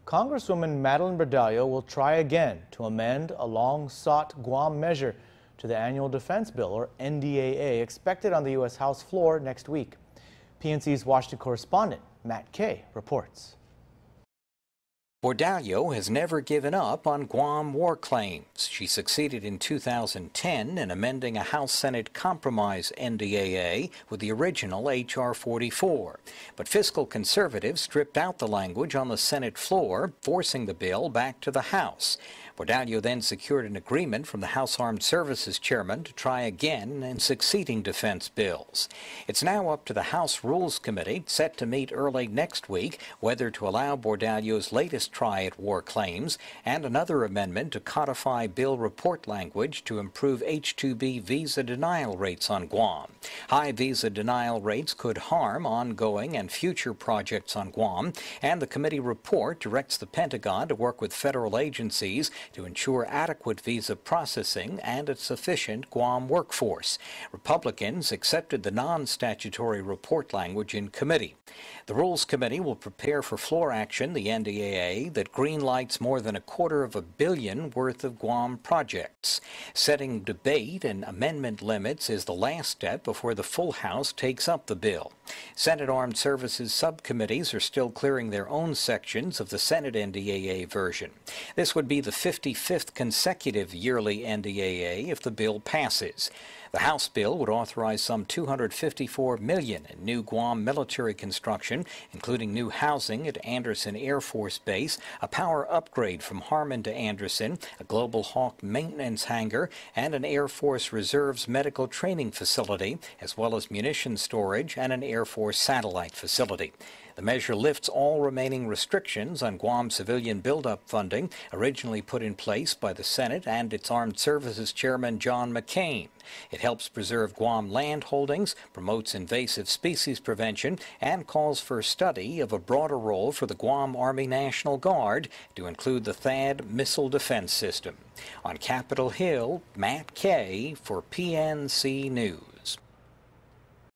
Congresswoman Bordallo will try again to amend a long-sought Guam measure to the Annual Defense Bill, or NDAA, expected on the U.S. House floor next week. PNC's Washington correspondent Matt Kay reports. Bordallo has never given up on Guam war claims. She succeeded in 2010 in amending a House-Senate compromise NDAA with the original H.R. 44. But fiscal conservatives stripped out the language on the Senate floor, forcing the bill back to the House. Bordallo then secured an agreement from the House Armed Services chairman to try again in succeeding defense bills. It's now up to the House Rules Committee, set to meet early next week, whether to allow Bordallo's latest try at war claims and another amendment to codify bill report language to improve H-2B visa denial rates on Guam. High visa denial rates could harm ongoing and future projects on Guam, and the committee report directs the Pentagon to work with federal agencies to ensure adequate visa processing and a sufficient Guam workforce. Republicans accepted the non-statutory report language in committee. The Rules Committee will prepare for floor action the NDAA that greenlights more than $250 million worth of Guam projects. Setting debate and amendment limits is the last step before the full House takes up the bill. Senate Armed Services subcommittees are still clearing their own sections of the Senate NDAA version. This would be the 55th consecutive yearly NDAA if the bill passes. The House bill would authorize some $254 million in new Guam military construction, including new housing at Andersen Air Force Base, a power upgrade from Harmon to Andersen, a Global Hawk maintenance hangar, and an Air Force Reserves medical training facility, as well as munitions storage and an Air Force satellite facility. The measure lifts all remaining restrictions on Guam civilian buildup funding, originally put in place by the Senate and its Armed Services Chairman John McCain. It helps preserve Guam land holdings, promotes invasive species prevention, and calls for study of a broader role for the Guam Army National Guard to include the THAAD missile defense system. On Capitol Hill, Matt Kay for PNC News.